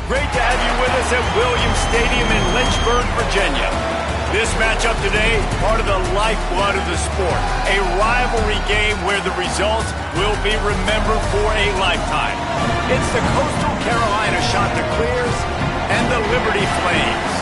Great to have you with us at Williams Stadium in Lynchburg, Virginia. This matchup today, part of the lifeblood of the sport. A rivalry game where the results will be remembered for a lifetime. It's the Coastal Carolina Chanticleers and the Liberty Flames.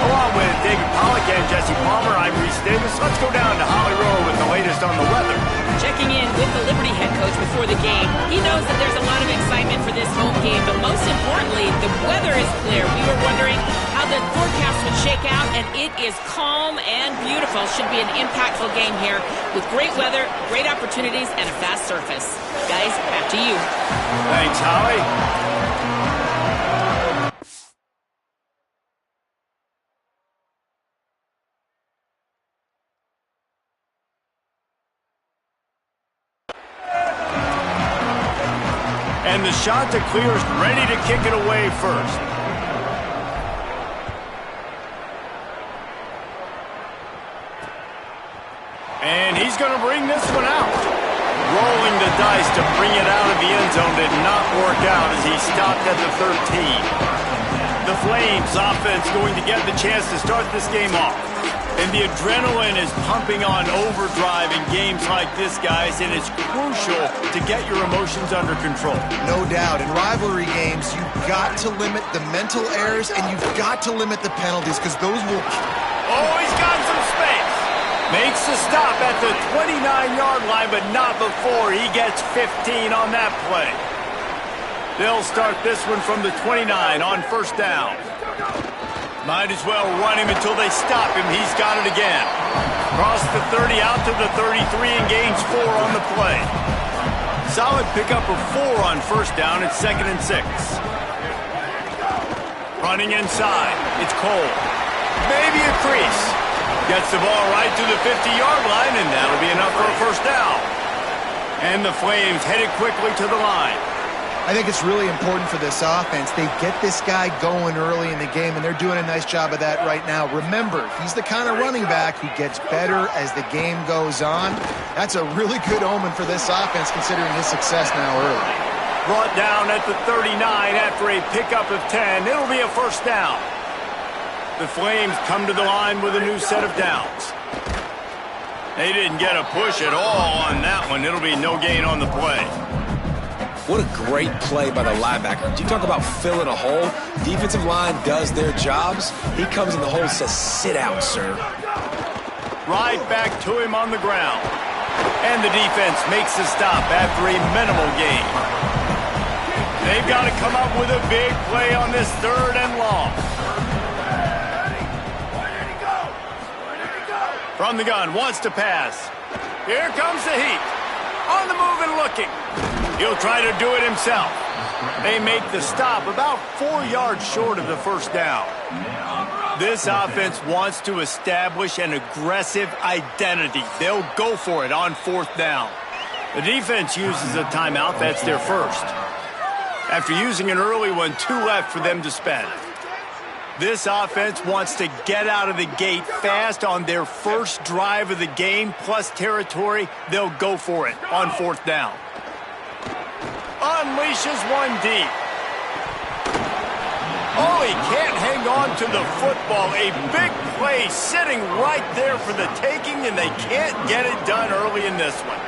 Along with David Pollack and Jesse Palmer, I'm Reese Davis. Let's go down to Holly Rowe with the latest on the weather. Checking in with the Liberty head coach before the game. He knows that there's a lot of excitement for this home game, but most importantly, the weather is clear. We were wondering how the forecast would shake out, and it is calm and beautiful. Should be an impactful game here with great weather, great opportunities, and a fast surface. Guys, back to you. Thanks, Holly. And the Chanticleers ready to kick it away first. And he's going to bring this one out. Rolling the dice to bring it out of the end zone did not work out as he stopped at the 13. The Flames offense going to get the chance to start this game off. And the adrenaline is pumping on overdrive in games like this, guys, and it's crucial to get your emotions under control. No doubt. In rivalry games, you've got to limit the mental errors and you've got to limit the penalties because those will... Oh, he's got some space. Makes the stop at the 29-yard line, but not before he gets 15 on that play. They'll start this one from the 29 on first down. Might as well run him until they stop him. He's got it again. Cross the 30 out to the 33 and gains 4 on the play. Solid pickup of 4 on first down. It's 2nd and 6. Running inside. It's Cole. Maybe a crease. Gets the ball right to the 50-yard line, and that'll be enough for a first down. And the Flames headed quickly to the line. I think it's really important for this offense. They get this guy going early in the game, and they're doing a nice job of that right now. Remember, he's the kind of running back who gets better as the game goes on. That's a really good omen for this offense, considering his success now early. Brought down at the 39 after a pickup of 10. It'll be a first down. The Flames come to the line with a new set of downs. They didn't get a push at all on that one. It'll be no gain on the play. What a great play by the linebacker. You talk about filling a hole. Defensive line does their jobs. He comes in the hole and says, sit out, sir. Right back to him on the ground. And the defense makes the stop after a minimal gain. They've got to come up with a big play on this 3rd and long. From the gun, wants to pass. Here comes the heat. On the move and looking. He'll try to do it himself. They make the stop about 4 yards short of the first down. This offense wants to establish an aggressive identity. They'll go for it on 4th down. The defense uses a timeout. That's their first. After using an early one, 2 left for them to spend. This offense wants to get out of the gate fast on their first drive of the game, plus territory. They'll go for it on 4th down. Unleashes one deep. Oh, he can't hang on to the football. A big play sitting right there for the taking, and they can't get it done early in this one.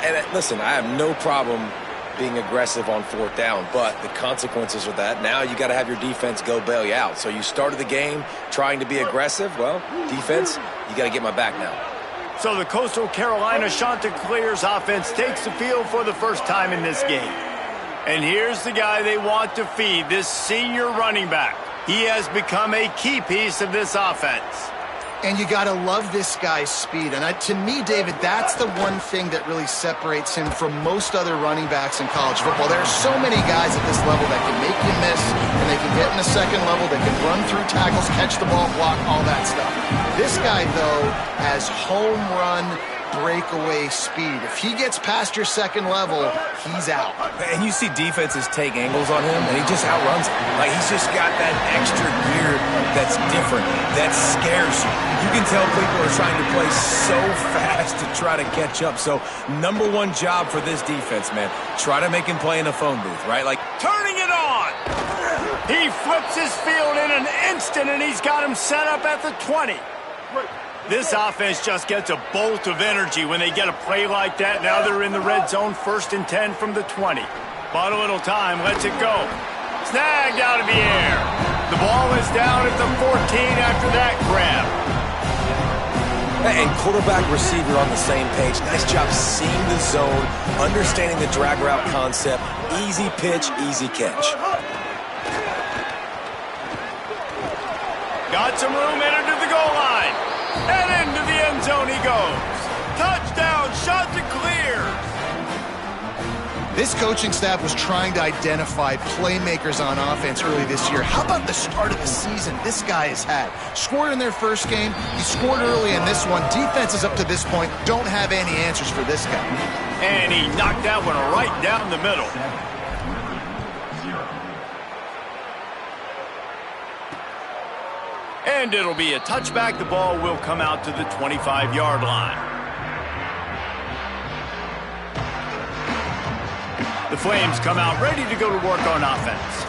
And listen, I have no problem being aggressive on 4th down, but the consequences of that, now you got to have your defense go bail you out. So you started the game trying to be aggressive. Well, defense, you got to get my back now. So the Coastal Carolina Chanticleers offense takes the field for the first time in this game. And here's the guy they want to feed, this senior running back. He has become a key piece of this offense. And you got to love this guy's speed. And to me, David, that's the one thing that really separates him from most other running backs in college football. There are so many guys at this level that can make you miss, and they can get in the second level, they can run through tackles, catch the ball, block, all that stuff. This guy, though, has home run breakaway speed. If he gets past your second level, he's out. And you see defenses take angles on him, and he just outruns them. Like, he's just got that extra gear that's different, that scares you. You can tell people are trying to play so fast to try to catch up. So, #1 job for this defense, man. Try to make him play in a phone booth, right? Like, turning it on! Flips his field in an instant, and he's got him set up at the 20. This offense just gets a bolt of energy when they get a play like that. Now they're in the red zone, 1st and 10 from the 20. Bought a little time, lets it go. Snagged out of the air. The ball is down at the 14 after that grab. And quarterback, receiver on the same page. Nice job seeing the zone, understanding the drag route concept. Easy pitch, easy catch. Got some room, entered to the goal line. And into the end zone he goes. Touchdown, shot to clear. This coaching staff was trying to identify playmakers on offense early this year. How about the start of the season this guy has had? Scored in their first game. He scored early in this one. Defenses up to this point don't have any answers for this guy. And he knocked that one right down the middle. And it'll be a touchback. The ball will come out to the 25-yard line. The Flames come out ready to go to work on offense.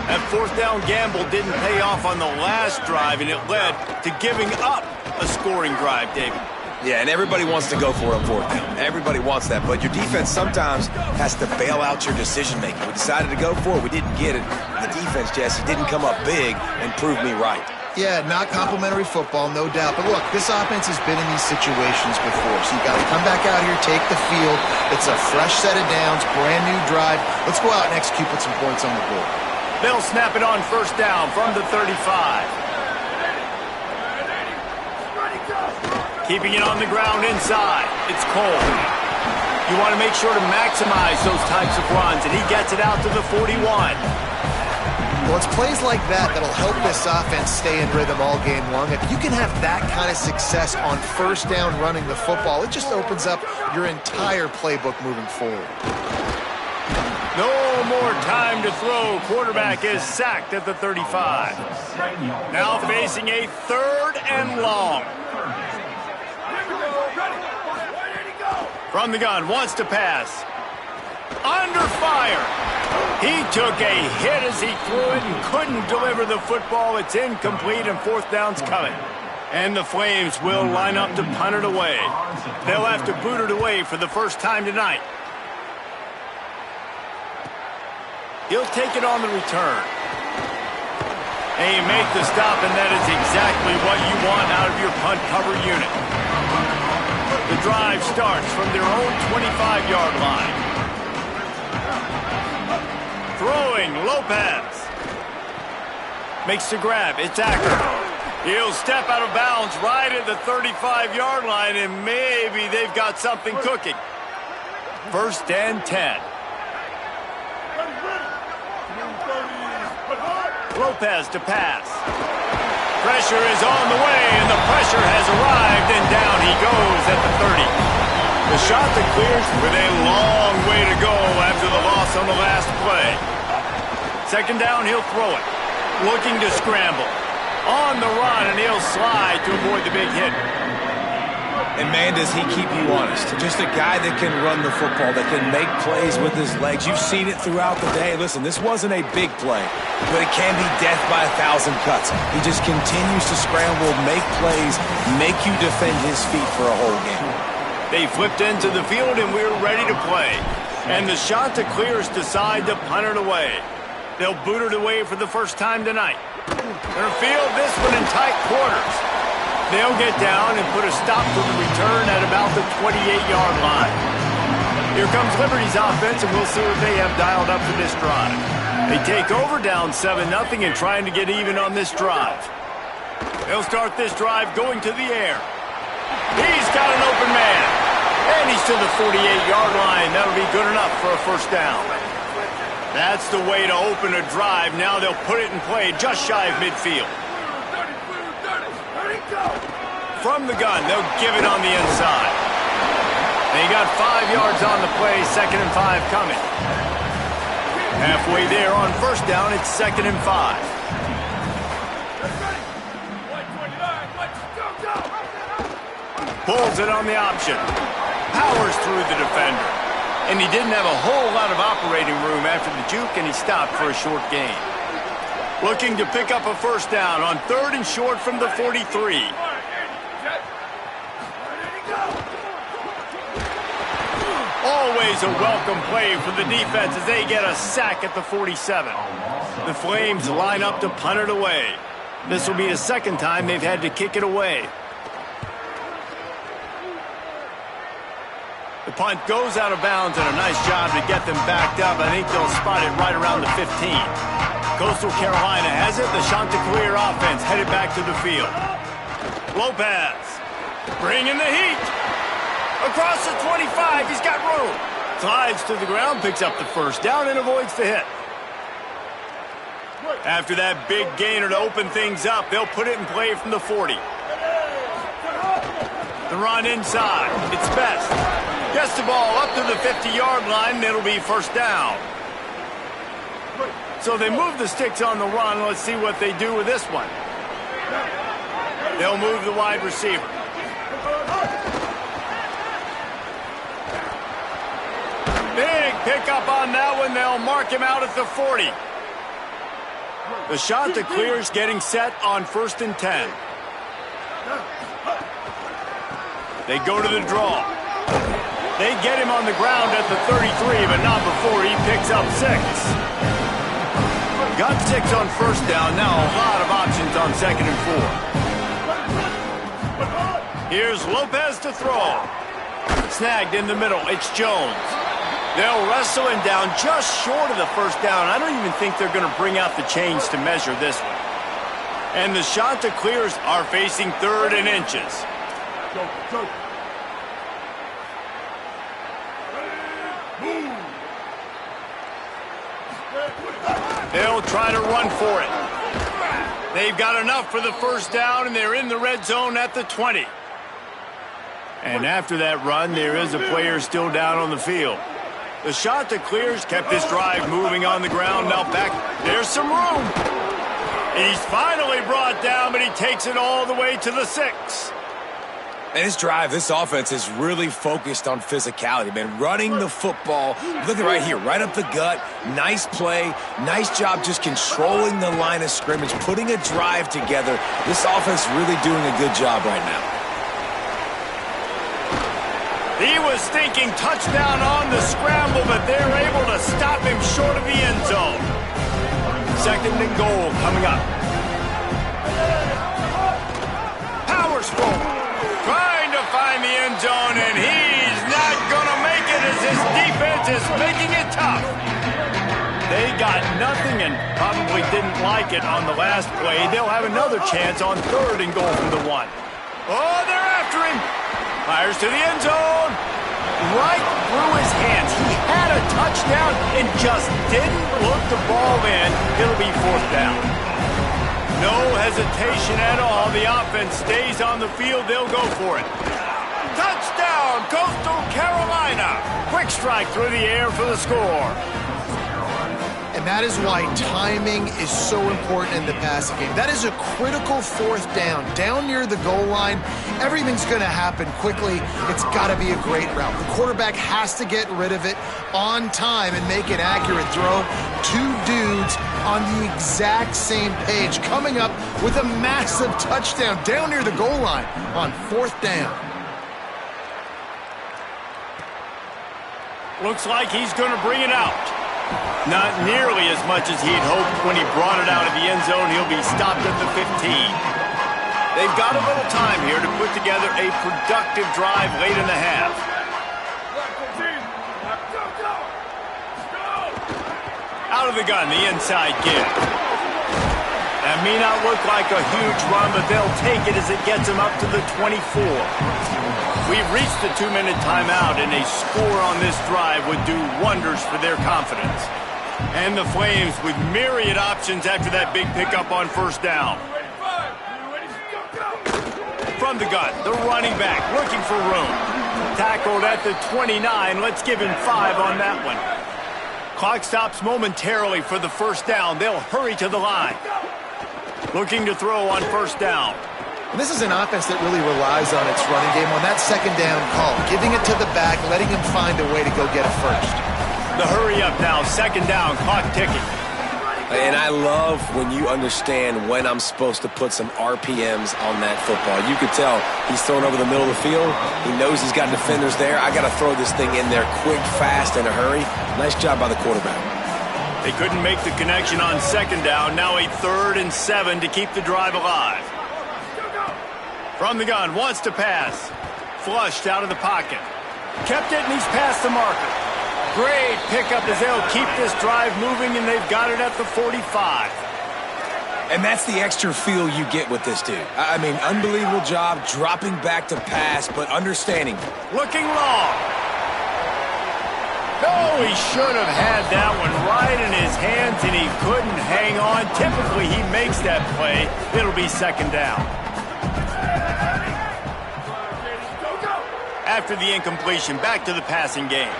That 4th down gamble didn't pay off on the last drive, and it led to giving up a scoring drive, David. Yeah, and everybody wants to go for it on 4th down. Everybody wants that, but your defense sometimes has to bail out your decision-making. We decided to go for it. We didn't get it. The defense, Jesse, didn't come up big and prove me right. Yeah, not complimentary football, no doubt. But look, this offense has been in these situations before, so you got to come back out here, take the field. It's a fresh set of downs, brand new drive. Let's go out and execute, put some points on the board. They'll snap it on 1st down from the 35. Keeping it on the ground inside. It's Cole. You want to make sure to maximize those types of runs, and he gets it out to the 41. Well, it's plays like that that'll help this offense stay in rhythm all game long. If you can have that kind of success on 1st down running the football, it just opens up your entire playbook moving forward. No more time to throw. Quarterback is sacked at the 35. Now facing a 3rd and long. From the gun, wants to pass. Under fire. He took a hit as he threw it and couldn't deliver the football. It's incomplete and 4th down's coming. And the Flames will line up to punt it away. They'll have to boot it away for the first time tonight. He'll take it on the return. They make the stop, and that is exactly what you want out of your punt cover unit. The drive starts from their own 25-yard line. Throwing, Lopez. Makes the grab, it's Acker. He'll step out of bounds right at the 35-yard line, and maybe they've got something cooking. 1st and 10. Lopez to pass. Pressure is on the way, and the pressure has arrived, and down he goes at the 30. The shot that clears with a long way to go after the loss on the last play. 2nd down, he'll throw it. Looking to scramble. On the run, and he'll slide to avoid the big hit. And man, does he keep you honest. Just a guy that can run the football, that can make plays with his legs. You've seen it throughout the day. Listen, this wasn't a big play, but it can be death by 1,000 cuts. He just continues to scramble, make plays, make you defend his feet for a whole game. They flipped into the field, and we're ready to play. And the shot to clears decide to punt it away. They'll boot it away for the first time tonight. They'll field this one in tight quarters. They'll get down and put a stop to the return at about the 28-yard line. Here comes Liberty's offense, and we'll see what they have dialed up for this drive. They take over down 7-0 and trying to get even on this drive. They'll start this drive going to the air. He's got an open man. And he's to the 48-yard line. That'll be good enough for a 1st down. That's the way to open a drive. Now they'll put it in play just shy of midfield. From the gun, they'll give it on the inside. They got 5 yards on the play, 2nd and 5 coming. Halfway there on 1st down, it's 2nd and 5. Pulls it on the option. Powers through the defender. And he didn't have a whole lot of operating room after the juke, and he stopped for a short gain. Looking to pick up a first down on 3rd and short from the 43. Always a welcome play for the defense as they get a sack at the 47. The Flames line up to punt it away. This will be the second time they've had to kick it away. The punt goes out of bounds, and a nice job to get them backed up. I think they'll spot it right around the 15. Coastal Carolina has it. The Chanticleer offense headed back to the field. Lopez bringing the heat. Across the 25, he's got room. Slides to the ground, picks up the first down, and avoids the hit. After that big gainer to open things up, they'll put it in play from the 40. The run inside. It's Best. Gets the ball up to the 50-yard line, and it'll be first down. So they move the sticks on the run. Let's see what they do with this one. They'll move the wide receiver. Big pickup on that one. They'll mark him out at the 40. The Chanticleers getting set on 1st and 10. They go to the draw. They get him on the ground at the 33, but not before he picks up 6. Got 6 on first down. Now a lot of options on 2nd and 4. Here's Lopez to throw. Snagged in the middle. It's Jones. They'll wrestle him down just short of the first down. I don't even think they're going to bring out the chains to measure this one. And the Chanticleers are facing 3rd and inches. Go. They'll try to run for it. They've got enough for the first down, and they're in the red zone at the 20. And after that run, there is a player still down on the field. The Chanticleers kept this drive moving on the ground. Now back, there's some room. He's finally brought down, but he takes it all the way to the 6. And this drive, this offense is really focused on physicality, man. Running the football. Look at right here, right up the gut. Nice play. Nice job just controlling the line of scrimmage, putting a drive together. This offense really doing a good job right now. He was thinking touchdown on the scramble, but they're able to stop him short of the end zone. 2nd and goal coming up. Powers forward. Trying to find the end zone, and he's not going to make it as his defense is making it tough. They got nothing and probably didn't like it on the last play. They'll have another chance on 3rd and goal from the 1. Oh, they're after him. Fires to the end zone. Right through his hands. He had a touchdown and just didn't look the ball in. It'll be 4th down. No hesitation at all. The offense stays on the field. They'll go for it. Touchdown, Coastal Carolina. Quick strike through the air for the score. And that is why timing is so important in the passing game. That is a critical 4th down. Down near the goal line, everything's going to happen quickly. It's got to be a great route. The quarterback has to get rid of it on time and make an accurate throw. 2 dudes on the exact same page, coming up with a massive touchdown down near the goal line on 4th down. Looks like he's going to bring it out. Not nearly as much as he'd hoped when he brought it out of the end zone. He'll be stopped at the 15. They've got a little time here to put together a productive drive late in the half. Out of the gun, the inside give. That may not look like a huge run, but they'll take it as it gets them up to the 24. We've reached the 2-minute timeout, and a score on this drive would do wonders for their confidence. And the Flames with myriad options after that big pickup on first down. From the gun, the running back looking for room. Tackled at the 29. Let's give him 5 on that one. Clock stops momentarily for the first down. They'll hurry to the line. Looking to throw on first down. And this is an offense that really relies on its running game, on that 2nd down call, giving it to the back, letting him find a way to go get a first. The hurry up now, 2nd down, clock ticking. And I love when you understand when I'm supposed to put some RPMs on that football. You could tell he's throwing over the middle of the field. He knows he's got defenders there. I got to throw this thing in there quick, fast, in a hurry. Nice job by the quarterback. They couldn't make the connection on second down. Now a 3rd and 7 to keep the drive alive. From the gun, wants to pass. Flushed out of the pocket. Kept it, and he's past the marker. Great pickup as they'll keep this drive moving, and they've got it at the 45. And that's the extra feel you get with this dude. I mean, unbelievable job dropping back to pass, but understanding. Looking long. No, he should have had that one right in his hands, and he couldn't hang on. Typically, he makes that play. It'll be second down. After the incompletion, back to the passing game.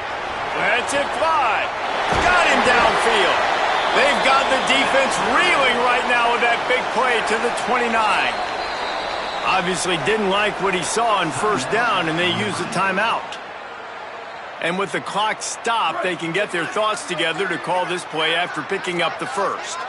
Lets it fly. Got him downfield. They've got the defense reeling right now with that big play to the 29. Obviously didn't like what he saw on first down, and they used the timeout. And with the clock stopped, they can get their thoughts together to call this play after picking up the first.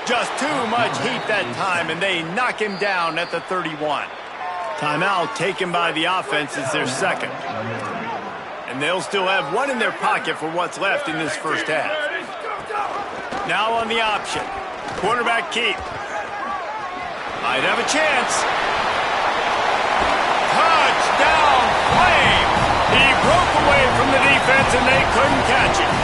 Just too much heat that time, and they knock him down at the 31. Timeout taken by the offense is their second. And they'll still have one in their pocket for what's left in this first half. Now on the option. Quarterback keep. Might have a chance. Touchdown, Flame! He broke away from the defense, and they couldn't catch him.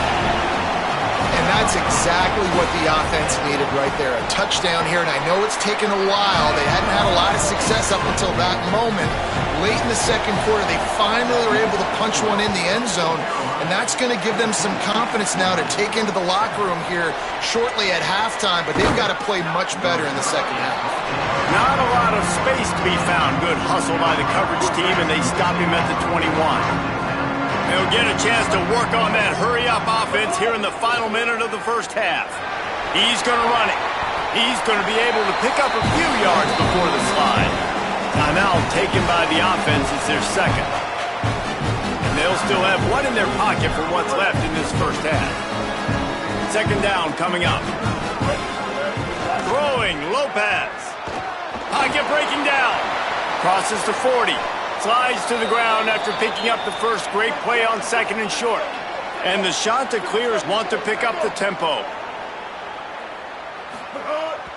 And that's exactly what the offense needed right there. A touchdown here, and I know it's taken a while. They hadn't had a lot of success up until that moment. Late in the second quarter, they finally were able to punch one in the end zone, and that's going to give them some confidence now to take into the locker room here shortly at halftime, but they've got to play much better in the second half. Not a lot of space to be found. Good hustle by the coverage team, and they stop him at the 21. They'll get a chance to work on that hurry-up offense here in the final minute of the first half. He's going to run it. He's going to be able to pick up a few yards before the slide. Timeout taken by the offense is their second. And they'll still have one in their pocket for what's left in this first half. Second down coming up. Throwing, Lopez. Pocket breaking down. Crosses to 40. Slides to the ground after picking up the first. Great play on second and short. And the Chanticleers want to pick up the tempo.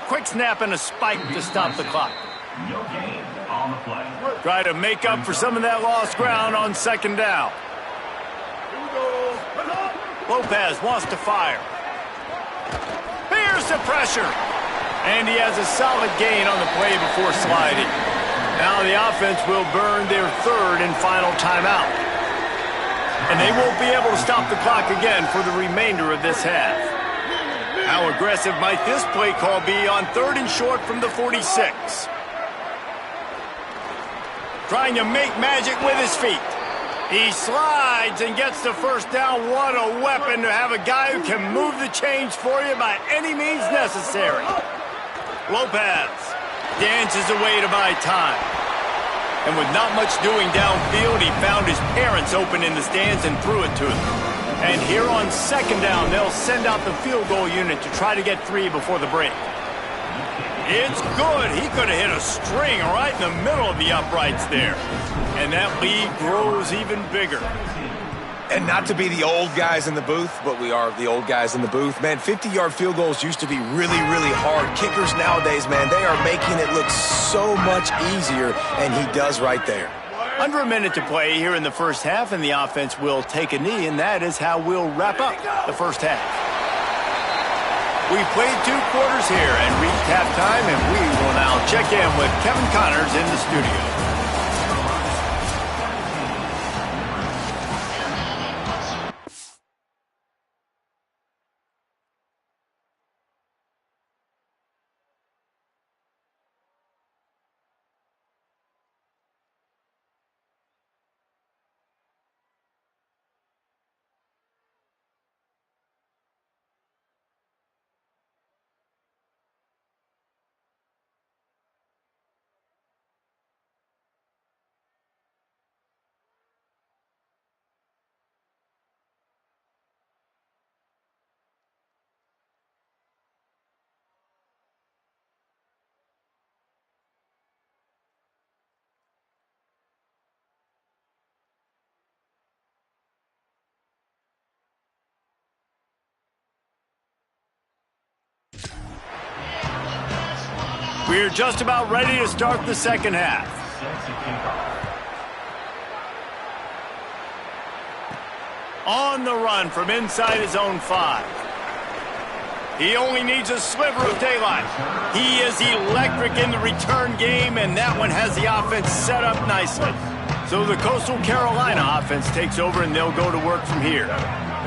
Quick snap and a spike to stop the clock. No gain on the play. Try to make up for some of that lost ground on second down. Lopez wants to fire. Here's the pressure. And he has a solid gain on the play before sliding. Now the offense will burn their third and final timeout. And they won't be able to stop the clock again for the remainder of this half. How aggressive might this play call be on third and short from the 46? Trying to make magic with his feet. He slides and gets the first down. What a weapon to have a guy who can move the chains for you by any means necessary. Lopez dances away to buy time. And with not much doing downfield, he found his parents open in the stands and threw it to them. And here on second down, they'll send out the field goal unit to try to get 3 before the break. It's good. He could have hit a string right in the middle of the uprights there. And that lead grows even bigger. And not to be the old guys in the booth, but we are the old guys in the booth. Man, 50-yard field goals used to be really, really hard. Kickers nowadays, man, they are making it look so much easier, and he does right there. Under a minute to play here in the first half, and the offense will take a knee, and that is how we'll wrap up the first half. We played 2 quarters here and reached halftime, and we will now check in with Kevin Connors in the studio. We're just about ready to start the second half. On the run from inside his own 5. He only needs a sliver of daylight. He is electric in the return game, and that one has the offense set up nicely. So the Coastal Carolina offense takes over, and they'll go to work from here.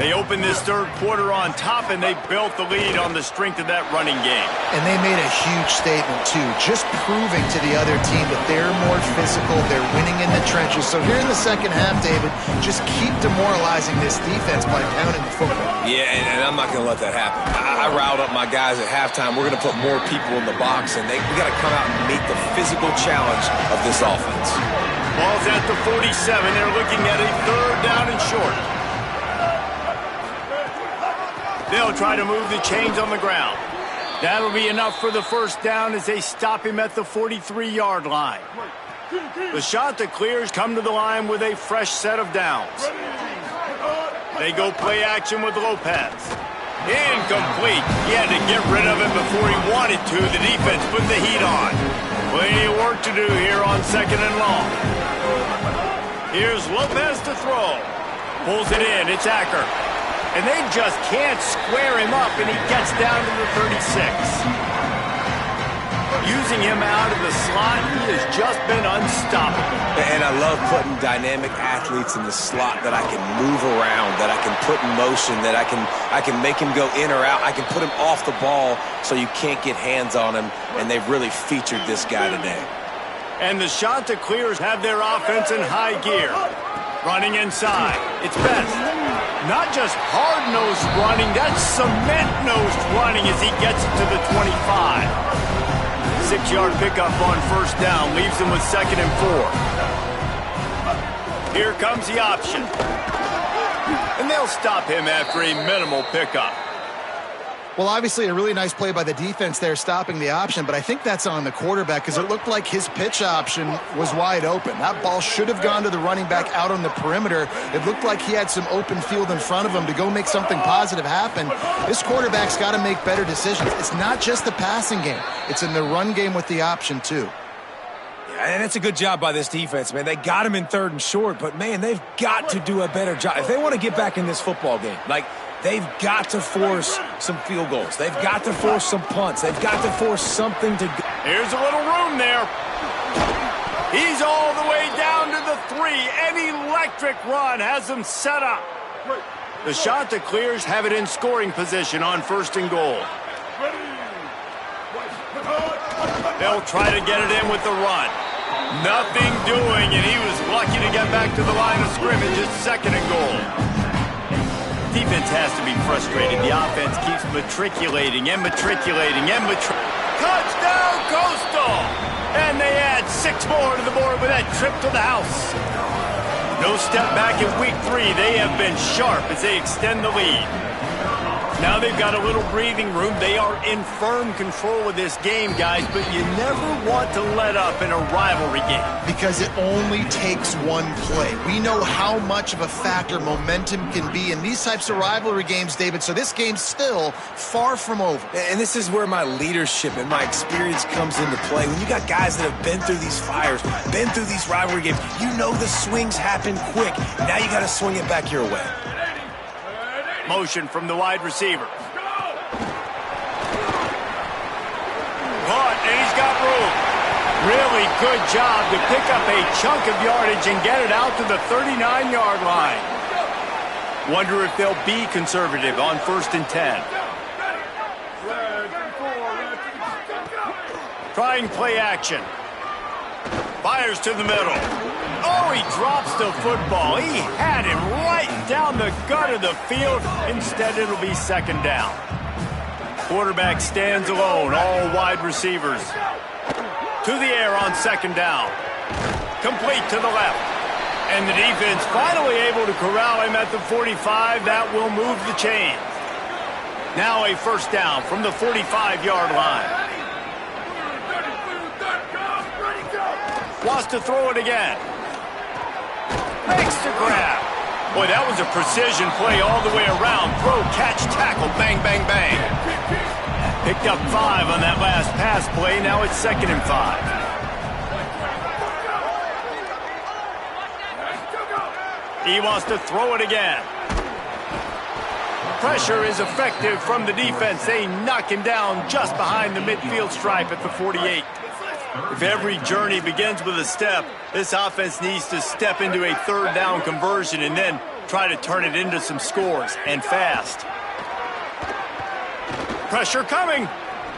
They opened this third quarter on top, and they built the lead on the strength of that running game. And they made a huge statement, too, just proving to the other team that they're more physical, they're winning in the trenches. So here in the second half, David, just keep demoralizing this defense by pounding the football. Yeah, and I'm not going to let that happen. I riled up my guys at halftime. We're going to put more people in the box, and we got to come out and meet the physical challenge of this offense. Ball's at the 47. They're looking at a third down and short. They'll try to move the chains on the ground. That'll be enough for the first down as they stop him at the 43-yard line. The shot that clears come to the line with a fresh set of downs. They go play action with Lopez. Incomplete. He had to get rid of it before he wanted to. The defense put the heat on. Plenty of work to do here on second and long. Here's Lopez to throw. Pulls it in. It's Acker. And they just can't square him up, and he gets down to the 36. Using him out of the slot, he has just been unstoppable. And I love putting dynamic athletes in the slot that I can move around, that I can put in motion, that I can make him go in or out. I can put him off the ball so you can't get hands on him, and they've really featured this guy today. And the shot to clears have their offense in high gear. Running inside, it's Best. Not just hard-nosed running, that's cement-nosed running as he gets it to the 25. 6-yard pickup on first down leaves him with 2nd and 4. Here comes the option. And they'll stop him after a minimal pickup. Well, obviously a really nice play by the defense there stopping the option, but I think that's on the quarterback because it looked like his pitch option was wide open. That ball should have gone to the running back out on the perimeter. It looked like he had some open field in front of him to go make something positive happen. This quarterback's got to make better decisions. It's not just the passing game. It's in the run game with the option, too. And it's a good job by this defense, man. They got him in 3rd and short, but, man, they've got to do a better job. If they want to get back in this football game, they've got to force some field goals. They've got to force some punts. They've got to force something to go. Here's a little room there. He's all the way down to the 3. An electric run has him set up. The shot that clears have it in scoring position on 1st and goal. They'll try to get it in with the run. Nothing doing, and he was lucky to get back to the line of scrimmage at 2nd and goal. Defense has to be frustrated. The offense keeps matriculating and matriculating and Touchdown, Coastal! And they add 6 more to the board with that trip to the house. No step back in week 3. They have been sharp as they extend the lead. Now they've got a little breathing room. They are in firm control of this game, guys, but you never want to let up in a rivalry game. Because it only takes one play. We know how much of a factor momentum can be in these types of rivalry games, David, so this game's still far from over. And this is where my leadership and my experience comes into play. When you got guys that have been through these fires, been through these rivalry games, you know the swings happen quick. Now you got to swing it back your way. Motion from the wide receiver. Caught, and he's got room. Really good job to pick up a chunk of yardage and get it out to the 39-yard line. Wonder if they'll be conservative on 1st and 10. Trying play action. Fires to the middle. Oh, he drops the football. He had him right down the gut of the field. Instead, it'll be 2nd down. Quarterback stands alone, all wide receivers. To the air on 2nd down. Complete to the left. And the defense finally able to corral him at the 45. That will move the chains. Now a 1st down from the 45-yard line. Wants to throw it again. Makes the grab. Boy, that was a precision play all the way around. Throw, catch, tackle, bang, bang, bang. Picked up 5 on that last pass play. Now it's 2nd and 5. He wants to throw it again. Pressure is effective from the defense. They knock him down just behind the midfield stripe at the 48. If every journey begins with a step, this offense needs to step into a 3rd down conversion and then try to turn it into some scores, and fast. Pressure coming.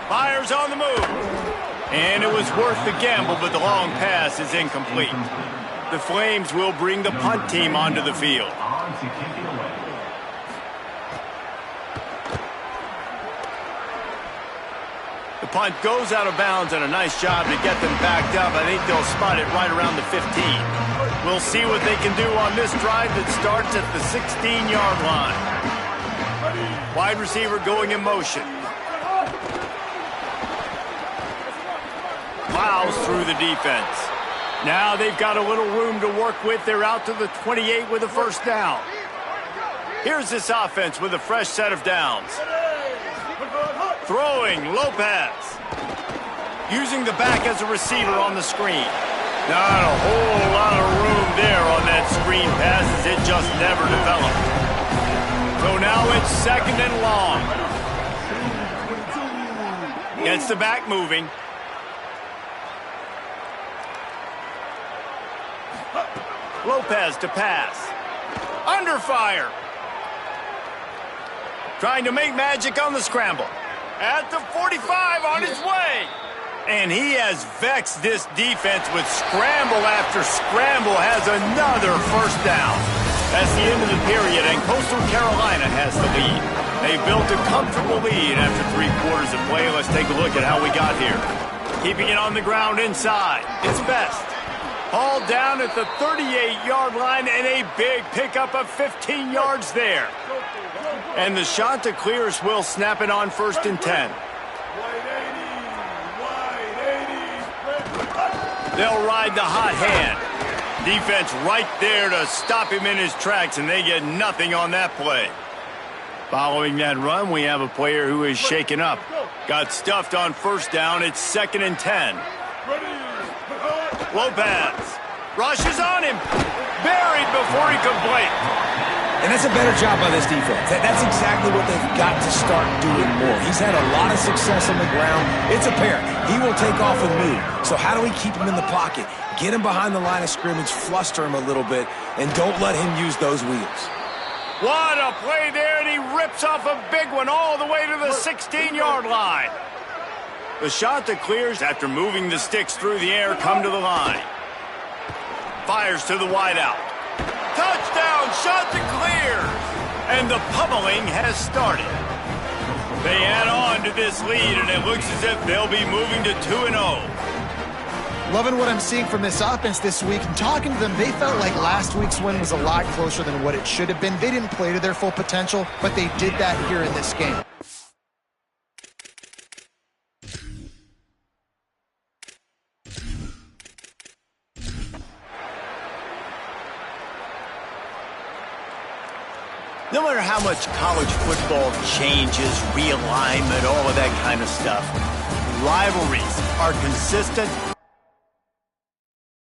Fires on the move. And it was worth the gamble, but the long pass is incomplete. The Flames will bring the punt team onto the field. The punt goes out of bounds, and a nice job to get them backed up. I think they'll spot it right around the 15. We'll see what they can do on this drive that starts at the 16-yard line. Wide receiver going in motion. Plows through the defense. Now they've got a little room to work with. They're out to the 28 with a 1st down. Here's this offense with a fresh set of downs. Throwing, Lopez. Using the back as a receiver on the screen. Not a whole lot of room there on that screen pass, as it just never developed. So now it's 2nd and long. Gets the back moving. Lopez to pass. Under fire. Trying to make magic on the scramble. At the 45 on his way. And he has vexed this defense with scramble after scramble. Has another 1st down. That's the end of the period, and Coastal Carolina has the lead. They built a comfortable lead after 3 quarters of play. Let's take a look at how we got here. Keeping it on the ground inside. It's Best. Hauled down at the 38-yard line, and a big pickup of 15 yards there. And the Chanticleers will snap it on 1st and 10. They'll ride the hot hand. Defense right there to stop him in his tracks, and they get nothing on that play. Following that run, we have a player who is shaken up. Got stuffed on 1st down. It's 2nd and 10. Lopez rushes on him. Buried before he could blink. And that's a better job by this defense. That's exactly what they've got to start doing more. He's had a lot of success on the ground. It's apparent. He will take off and move. So how do we keep him in the pocket? Get him behind the line of scrimmage, fluster him a little bit, and don't let him use those wheels. What a play there, and he rips off a big one all the way to the 16-yard line. The Chanticleers, after moving the sticks through the air, come to the line. Fires to the wideout. Touchdown, Chanticleers! And the pummeling has started. They add on to this lead, and it looks as if they'll be moving to 2-0. Loving what I'm seeing from this offense this week. And talking to them, they felt like last week's win was a lot closer than what it should have been. They didn't play to their full potential, but they did that here in this game. No matter how much college football changes, realignment, all of that kind of stuff, rivalries are consistent